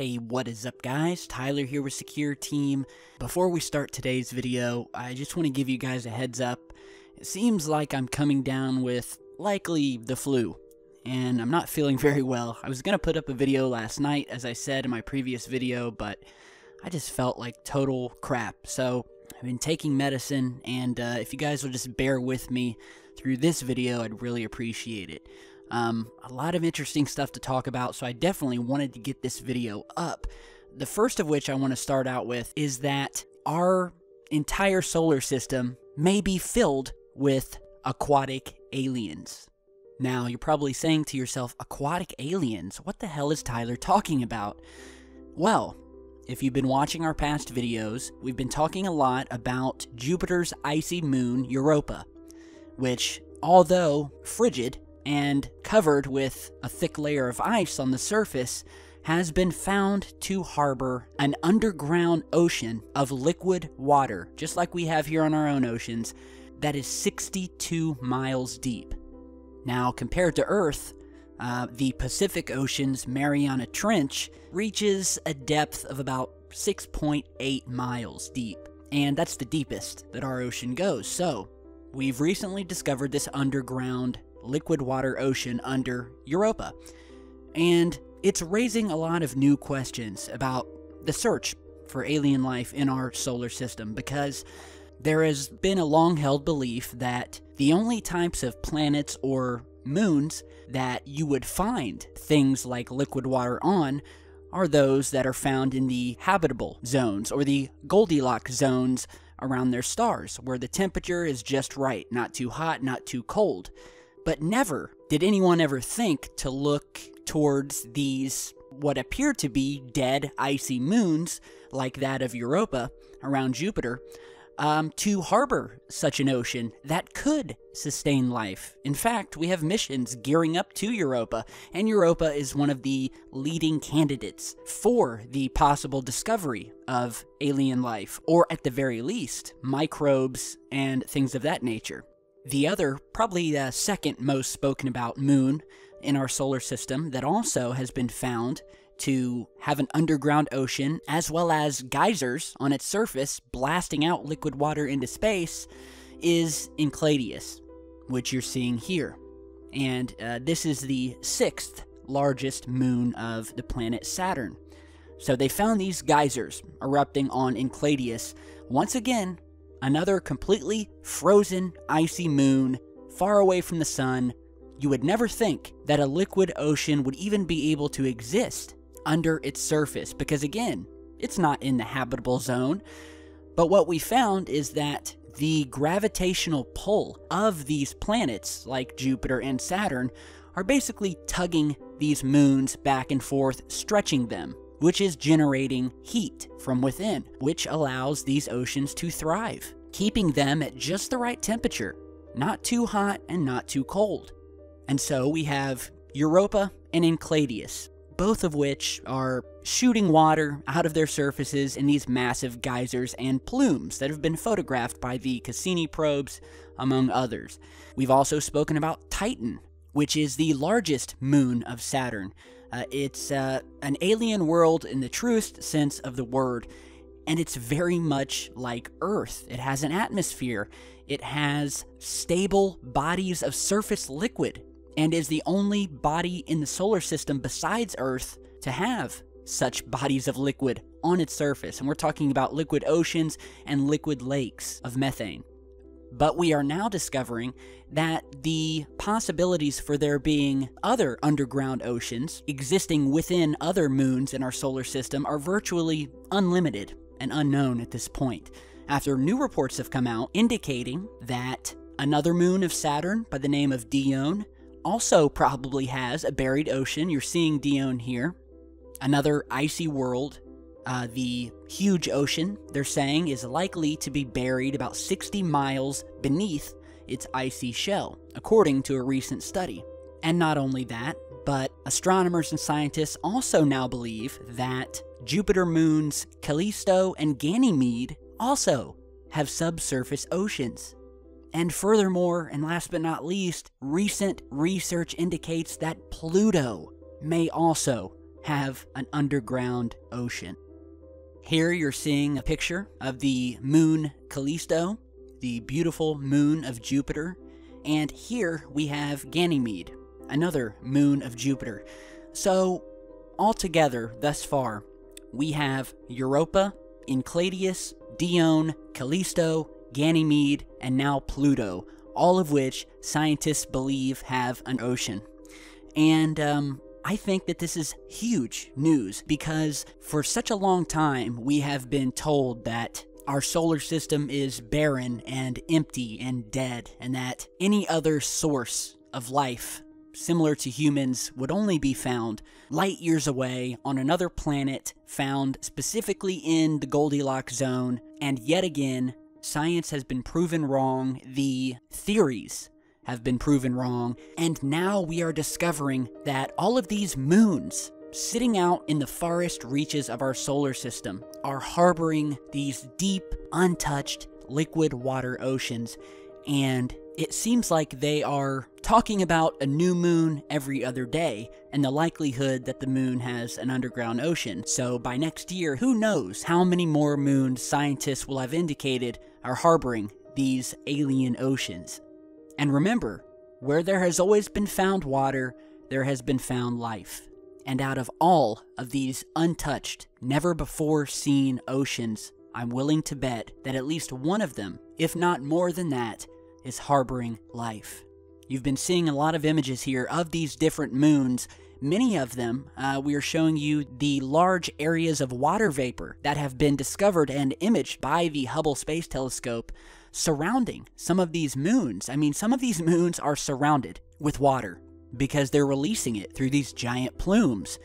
Hey, what is up guys? Tyler here with Secureteam. Before we start today's video, I just want to give you guys a heads up. It seems like I'm coming down with likely the flu, and I'm not feeling very well. I was going to put up a video last night, as I said in my previous video, but I just felt like total crap. So I've been taking medicine, and if you guys will just bear with me through this video, I'd really appreciate it. A lot of interesting stuff to talk about, so I definitely wanted to get this video up. The first of which I want to start out with is that our entire solar system may be filled with aquatic aliens. Now, you're probably saying to yourself, aquatic aliens? What the hell is Tyler talking about? Well, if you've been watching our past videos, we've been talking a lot about Jupiter's icy moon, Europa, which, although frigid and covered with a thick layer of ice on the surface, has been found to harbor an underground ocean of liquid water, just like we have here on our own oceans, that is 62 miles deep. Now, compared to Earth, the Pacific Ocean's Mariana Trench reaches a depth of about 6.8 miles deep, and that's the deepest that our ocean goes. So, we've recently discovered this underground liquid water ocean under Europa, and it's raising a lot of new questions about the search for alien life in our solar system, because there has been a long-held belief that the only types of planets or moons that you would find things like liquid water on are those that are found in the habitable zones, or the Goldilocks zones around their stars, where the temperature is just right, not too hot, not too cold. But never did anyone ever think to look towards these, what appear to be dead, icy moons, like that of Europa around Jupiter, to harbor such an ocean that could sustain life. In fact, we have missions gearing up to Europa, and Europa is one of the leading candidates for the possible discovery of alien life, or at the very least, microbes and things of that nature. The other, probably the second most spoken about moon in our solar system that also has been found to have an underground ocean, as well as geysers on its surface blasting out liquid water into space, is Enceladus, which you're seeing here. And this is the 6th largest moon of the planet Saturn. So they found these geysers erupting on Enceladus. Once again, another completely frozen, icy moon, far away from the sun. You would never think that a liquid ocean would even be able to exist under its surface, because again, it's not in the habitable zone. But what we found is that the gravitational pull of these planets, like Jupiter and Saturn, are basically tugging these moons back and forth, stretching them, which is generating heat from within, which allows these oceans to thrive, keeping them at just the right temperature, not too hot and not too cold. And so we have Europa and Enceladus, both of which are shooting water out of their surfaces in these massive geysers and plumes that have been photographed by the Cassini probes, among others. We've also spoken about Titan, which is the largest moon of Saturn. It's an alien world in the truest sense of the word, and it's very much like Earth. It has an atmosphere, it has stable bodies of surface liquid, and is the only body in the solar system besides Earth to have such bodies of liquid on its surface. And we're talking about liquid oceans and liquid lakes of methane. But we are now discovering that the possibilities for there being other underground oceans existing within other moons in our solar system are virtually unlimited and unknown at this point, after new reports have come out indicating that another moon of Saturn by the name of Dione also probably has a buried ocean. You're seeing Dione here. Another icy world. The huge ocean, they're saying, is likely to be buried about 60 miles beneath its icy shell, according to a recent study. And not only that, but astronomers and scientists also now believe that Jupiter moons Callisto and Ganymede also have subsurface oceans. And furthermore, and last but not least, recent research indicates that Pluto may also have an underground ocean. Here you're seeing a picture of the moon Callisto, the beautiful moon of Jupiter, and here we have Ganymede, another moon of Jupiter. So, altogether, thus far, we have Europa, Enceladus, Dione, Callisto, Ganymede, and now Pluto, all of which scientists believe have an ocean. And I think that this is huge news because for such a long time we have been told that our solar system is barren and empty and dead, and that any other source of life similar to humans would only be found light years away on another planet found specifically in the Goldilocks zone. And yet again, science has been proven wrong, the theories have been proven wrong, and now we are discovering that all of these moons sitting out in the farthest reaches of our solar system are harboring these deep, untouched, liquid water oceans, and it seems like they are talking about a new moon every other day and the likelihood that the moon has an underground ocean. So by next year, who knows how many more moons scientists will have indicated are harboring these alien oceans. And remember, where there has always been found water, there has been found life. And out of all of these untouched, never-before-seen oceans, I'm willing to bet that at least one of them, if not more than that, is harboring life. You've been seeing a lot of images here of these different moons. Many of them, we are showing you the large areas of water vapor that have been discovered and imaged by the Hubble Space Telescope surrounding some of these moons. I mean, some of these moons are surrounded with water because they're releasing it through these giant plumes.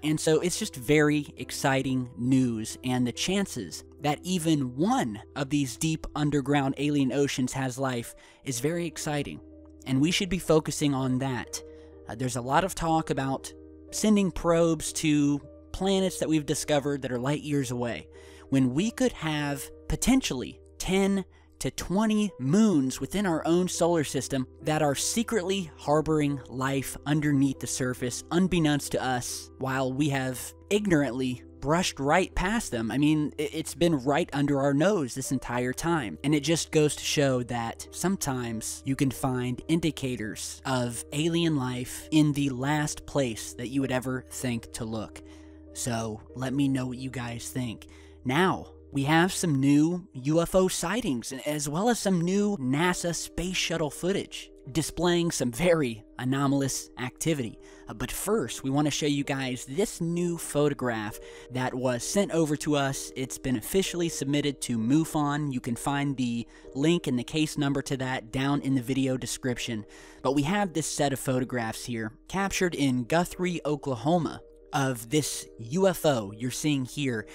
And so it's just very exciting news, and the chances that even one of these deep underground alien oceans has life is very exciting, and we should be focusing on that. There's a lot of talk about sending probes to planets that we've discovered that are light years away, when we could have potentially 10 to 20 moons within our own solar system that are secretly harboring life underneath the surface, unbeknownst to us, while we have ignorantly brushed right past them. I mean, it's been right under our nose this entire time. And it just goes to show that sometimes you can find indicators of alien life in the last place that you would ever think to look. So let me know what you guys think. Now, we have some new UFO sightings, as well as some new NASA space shuttle footage, displaying some very anomalous activity. But first, we want to show you guys this new photograph that was sent over to us. It's been officially submitted to MUFON. You can find the link and the case number to that down in the video description. But we have this set of photographs here, captured in Guthrie, Oklahoma, of this UFO you're seeing here,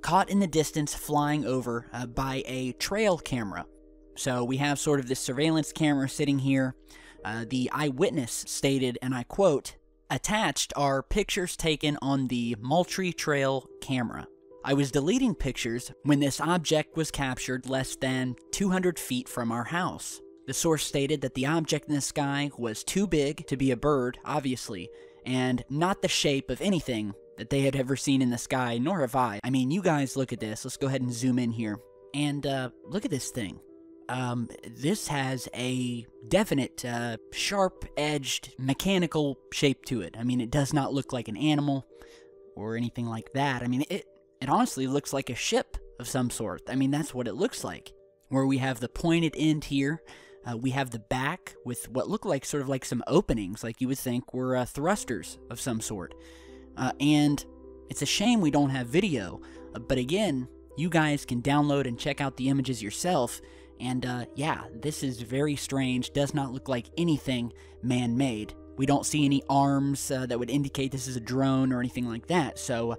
caught in the distance flying over by a trail camera. So we have sort of this surveillance camera sitting here. The eyewitness stated, and I quote, "Attached are pictures taken on the Moultrie Trail camera. I was deleting pictures when this object was captured less than 200 feet from our house." The source stated that the object in the sky was too big to be a bird, obviously, and not the shape of anything that they had ever seen in the sky, nor have I. I mean, you guys look at this. Let's go ahead and zoom in here. And look at this thing. This has a definite, sharp-edged, mechanical shape to it. I mean, it does not look like an animal or anything like that. I mean, it honestly looks like a ship of some sort. I mean, that's what it looks like. Where we have the pointed end here. We have the back with what look like sort of like some openings, like you would think were thrusters of some sort. And it's a shame we don't have video, but again, you guys can download and check out the images yourself, and yeah, this is very strange, does not look like anything man-made. We don't see any arms that would indicate this is a drone or anything like that, so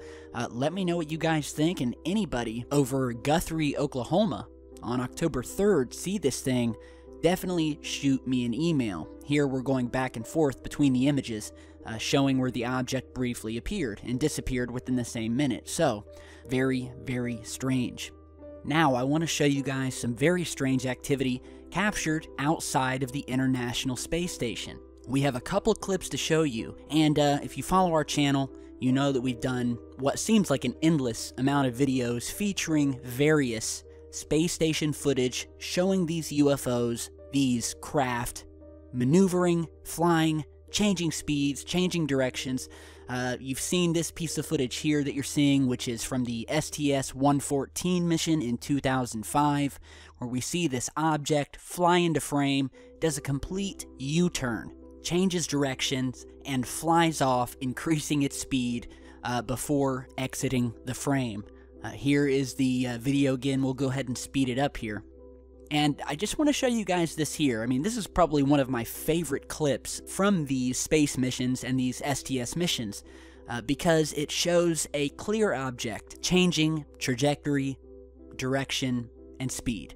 let me know what you guys think, and anybody over Guthrie, Oklahoma on October 3rd see this thing, definitely shoot me an email. Here we're going back and forth between the images, showing where the object briefly appeared and disappeared within the same minute. So, very, very strange. Now, I want to show you guys some very strange activity captured outside of the International Space Station. we have a couple of clips to show you, and if you follow our channel, you know that we've done what seems like an endless amount of videos featuring various space station footage showing these UFOs, these craft, maneuvering, flying, changing speeds, changing directions. You've seen this piece of footage here that you're seeing, which is from the STS-114 mission in 2005, where we see this object fly into frame, does a complete U-turn, changes directions, and flies off, increasing its speed before exiting the frame. Here is the video again. We'll go ahead and speed it up here. And I just want to show you guys this here. I mean, this is probably one of my favorite clips from these space missions and these STS missions because it shows a clear object changing trajectory, direction, and speed.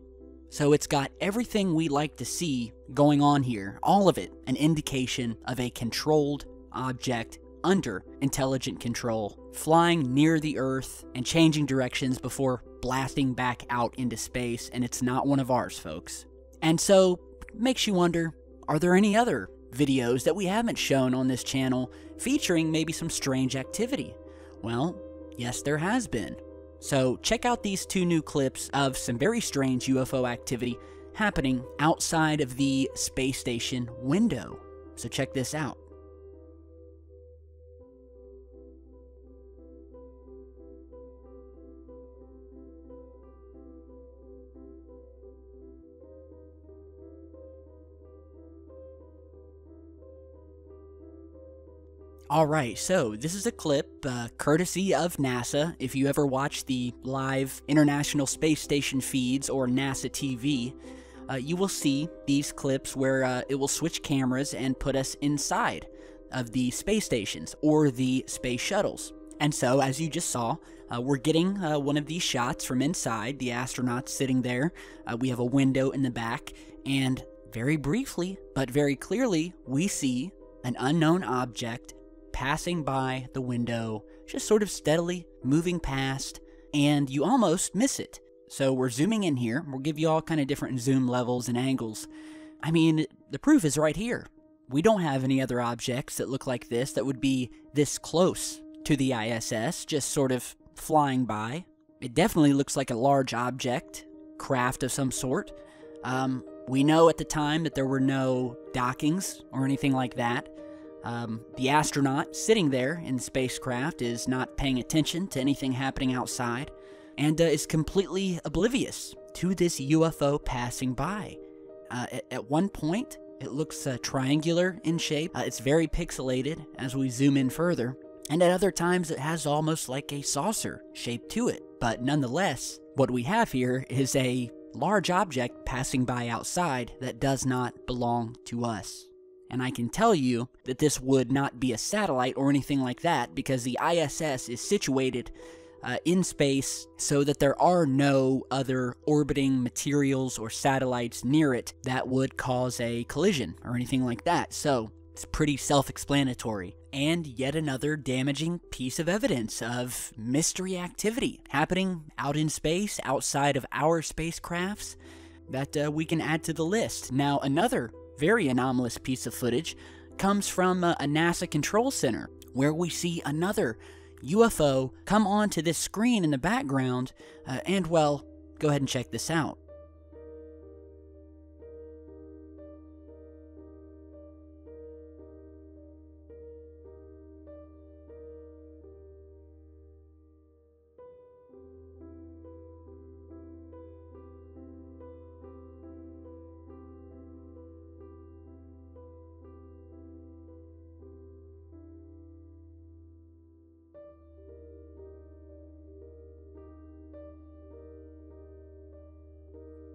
So it's got everything we like to see going on here, all of it an indication of a controlled object under intelligent control, flying near the Earth and changing directions before blasting back out into space, and it's not one of ours, folks. And so, makes you wonder, are there any other videos that we haven't shown on this channel featuring maybe some strange activity? Well, yes, there has been. So check out these two new clips of some very strange UFO activity happening outside of the space station window. So check this out. Alright, so this is a clip courtesy of NASA. If you ever watch the live International Space Station feeds or NASA TV, you will see these clips where it will switch cameras and put us inside of the space stations or the space shuttles. And so, as you just saw, we're getting one of these shots from inside, the astronauts sitting there. We have a window in the back, and very briefly, but very clearly, we see an unknown object passing by the window, just sort of steadily moving past, and you almost miss it. So we're zooming in here. We'll give you all kind of different zoom levels and angles. I mean, the proof is right here. We don't have any other objects that look like this that would be this close to the ISS, just sort of flying by. It definitely looks like a large object, craft of some sort. We know at the time that there were no dockings or anything like that. The astronaut sitting there in the spacecraft is not paying attention to anything happening outside and is completely oblivious to this UFO passing by. At one point, it looks triangular in shape. It's very pixelated as we zoom in further. And at other times, it has almost like a saucer shape to it. But nonetheless, what we have here is a large object passing by outside that does not belong to us. And I can tell you that this would not be a satellite or anything like that because the ISS is situated in space so that there are no other orbiting materials or satellites near it that would cause a collision or anything like that. So it's pretty self-explanatory. And yet another damaging piece of evidence of mystery activity happening out in space outside of our spacecrafts that we can add to the list. Now, another very anomalous piece of footage comes from a NASA control center where we see another UFO come onto this screen in the background and, well, go ahead and check this out.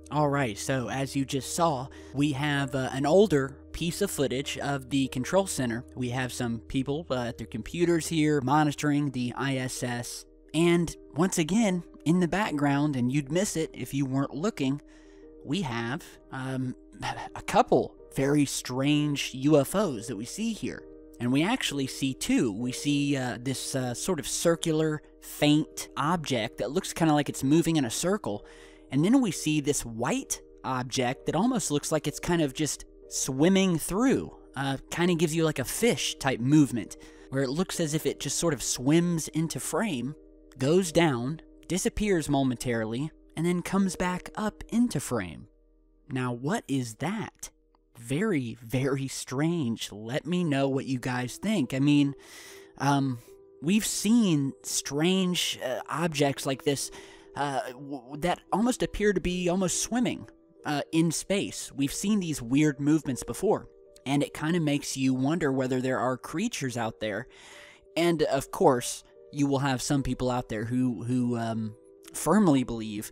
Alright, so as you just saw, we have an older piece of footage of the control center. We have some people at their computers here monitoring the ISS. And once again, in the background, and you'd miss it if you weren't looking, we have a couple very strange UFOs that we see here. And we actually see two. We see this sort of circular, faint object that looks kind of like it's moving in a circle. And then we see this white object that almost looks like it's kind of just swimming through. kind of gives you like a fish type movement, where it looks as if it just sort of swims into frame, goes down, disappears momentarily, and then comes back up into frame. Now, what is that? Very, very strange. Let me know what you guys think. I mean, we've seen strange objects like this that almost appear to be almost swimming in space. We've seen these weird movements before, and it kind of makes you wonder whether there are creatures out there. And of course, you will have some people out there who firmly believe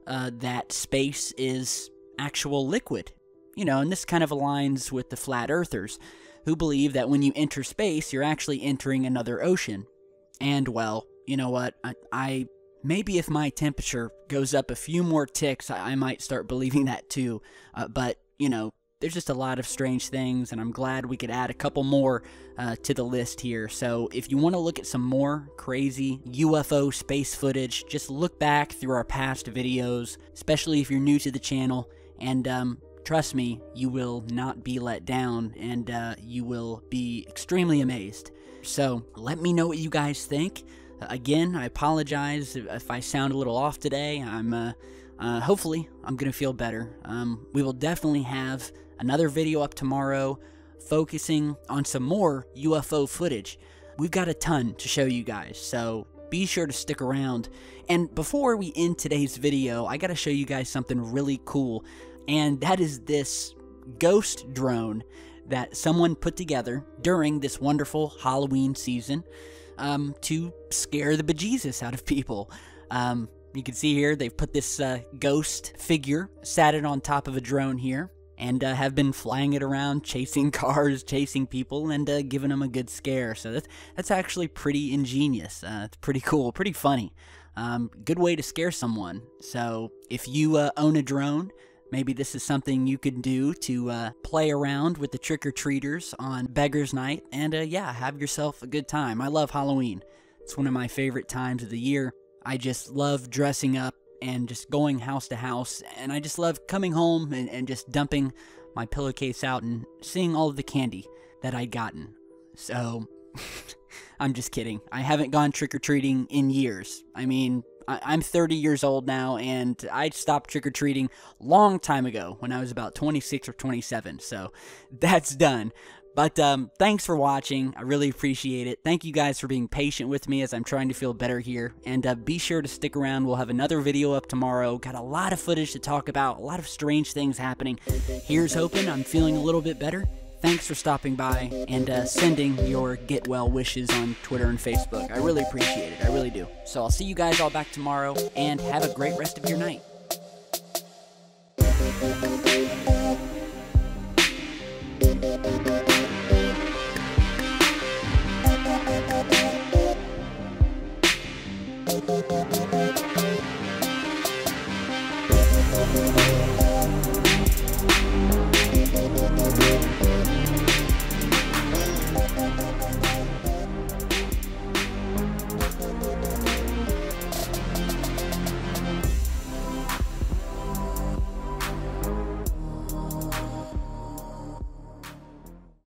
that space is actual liquid. You know, and this kind of aligns with the flat earthers, who believe that when you enter space, you're actually entering another ocean. And, well, you know what, I maybe if my temperature goes up a few more ticks, I might start believing that too. But, you know, there's just a lot of strange things, and I'm glad we could add a couple more to the list here. So if you want to look at some more crazy UFO space footage, just look back through our past videos, especially if you're new to the channel, and trust me, you will not be let down, and you will be extremely amazed. So let me know what you guys think. Again, I apologize if I sound a little off today. Hopefully I'm gonna feel better. We will definitely have another video up tomorrow focusing on some more UFO footage. We've got a ton to show you guys, so be sure to stick around. And before we end today's video, I gotta show you guys something really cool, and that is this ghost drone that someone put together during this wonderful Halloween season to scare the bejesus out of people. You can see here they've put this ghost figure, sat it on top of a drone here, and have been flying it around, chasing cars, chasing people, and giving them a good scare. So that's actually pretty ingenious. It's pretty cool, pretty funny. Good way to scare someone. So if you own a drone, maybe this is something you could do to play around with the trick-or-treaters on Beggar's Night, and yeah, have yourself a good time. I love Halloween. It's one of my favorite times of the year. I just love dressing up and just going house to house, and I just love coming home and just dumping my pillowcase out and seeing all of the candy that I'd gotten. So, I'm just kidding. I haven't gone trick-or-treating in years. I mean, I'm 30 years old now, and I stopped trick-or-treating long time ago when I was about 26 or 27, so that's done. But thanks for watching. I really appreciate it. Thank you guys for being patient with me as I'm trying to feel better here. And be sure to stick around. We'll have another video up tomorrow. Got a lot of footage to talk about, a lot of strange things happening. Here's hoping I'm feeling a little bit better. Thanks for stopping by and sending your get well wishes on Twitter and Facebook. I really appreciate it. I really do. So I'll see you guys all back tomorrow, and have a great rest of your night.